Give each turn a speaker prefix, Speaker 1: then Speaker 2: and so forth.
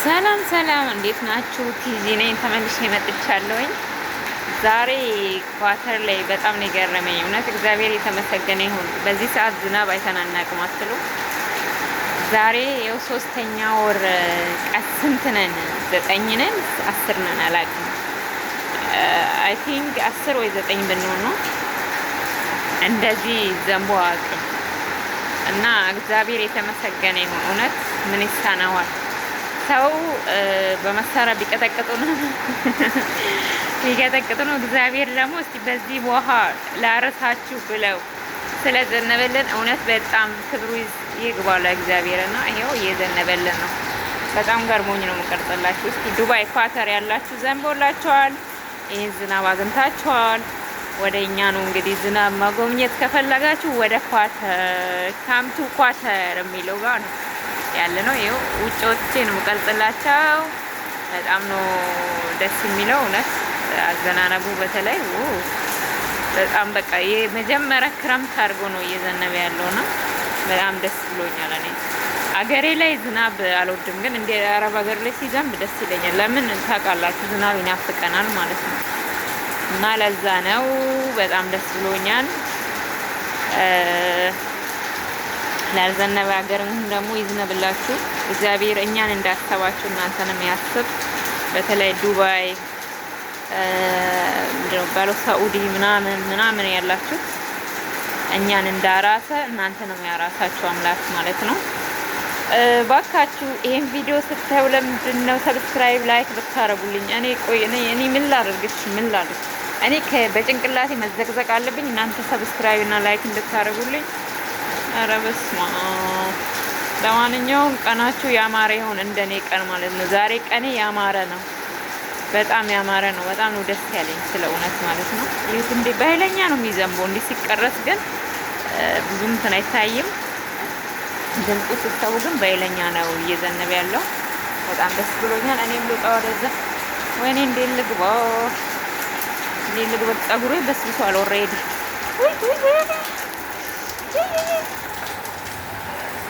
Speaker 1: ሰላም ሰላም፣ እንዴት ናችሁ? ቲዚ ነኝ፣ ተመልሼ መጥቻለሁኝ። ዛሬ ኳተር ላይ በጣም ነው የገረመኝ። እውነት እግዚአብሔር የተመሰገነ ይሁን። በዚህ ሰዓት ዝናብ አይተናናቅም አትሉ? ዛሬ የው 3ኛ ወር ስንት ነን? 9 ነን 10 ነን አላውቅም። አይ ቲንክ 10 ወይ 9 ብንሆን ነው እንደዚህ ዘንቦ አያውቅም። እና እግዚአብሔር የተመሰገነ ይሁን። እውነት ምን ይሳነዋል? ሰው በመሳሪያ ቢቀጠቅጡ ነው እግዚአብሔር ደግሞ እስቲ በዚህ ውሃ ላረሳችሁ ብለው ስለዘነበልን እውነት በጣም ክብሩ ይግባው ለእግዚአብሔር። እና ይሄው እየዘነበልን ነው። በጣም ገርሞኝ ነው የምቀርጽላችሁ። እስቲ ዱባይ ኳተር ያላችሁ ዘንቦላችኋል? ይህን ዝናብ አግኝታችኋል? ወደ እኛ ነው እንግዲህ ዝናብ ማጎብኘት ከፈለጋችሁ ወደ ኳተር ካምቱ ኳተር የሚለው ጋር ነው ያለ ነው። ይኸው ውጭ ወጥቼ ነው የምቀርጽላቸው። በጣም ነው ደስ የሚለው እውነት አዘናነቡ በተለይ በጣም በቃ የመጀመሪያ ክረምት አድርጎ ነው እየዘነበ ያለውና በጣም ደስ ብሎኛል። እኔ አገሬ ላይ ዝናብ አልወድም፣ ግን እንደ አረብ ሀገር ላይ ሲዘንብ ደስ ይለኛል። ለምን ታውቃላችሁ? ዝናብ ይናፍቀናል ማለት ነው። እና ለዛ ነው በጣም ደስ ብሎኛል። ላልዘነበ ሀገርም ደግሞ ይዝነብላችሁ እግዚአብሔር። እኛን እንዳሰባችሁ እናንተንም ያስብ። በተለይ ዱባይ ባለው ሳኡዲ ምናምን ያላችሁ እኛን እንዳራሰ እናንተንም ያራሳችሁ አምላክ ማለት ነው። ባካችሁ ይሄን ቪዲዮ ስታዩ ለምንድን ነው ሰብስክራይብ ላይክ ብታረጉልኝ? እኔ ምን ላድርግ? እኔ በጭንቅላቴ መዘቅዘቅ አለብኝ እናንተ ሰብስክራይብ እና ላይክ እንድታረጉልኝ። ኧረ በስመ አብ። ለማንኛውም ቀናችሁ ያማረ ይሁን እንደኔ ቀን ማለት ነው። ዛሬ ቀኔ ያማረ ነው፣ በጣም ያማረ ነው። በጣም ነው ደስ ያለኝ ስለ እውነት ማለት ነው። ይህ እንዴ በኃይለኛ ነው የሚዘንበው። እንዲህ ሲቀረስ ግን ብዙም እንትን አይታይም። ድምፁ ስትሰሙ ግን በኃይለኛ ነው እየዘነበ ያለው። በጣም ደስ ብሎኛል። እኔም ልውጣ ወደዛ። ወይኔ እንዴት ልግባ? ፀጉሬ በስብሷል ኦልሬዲ።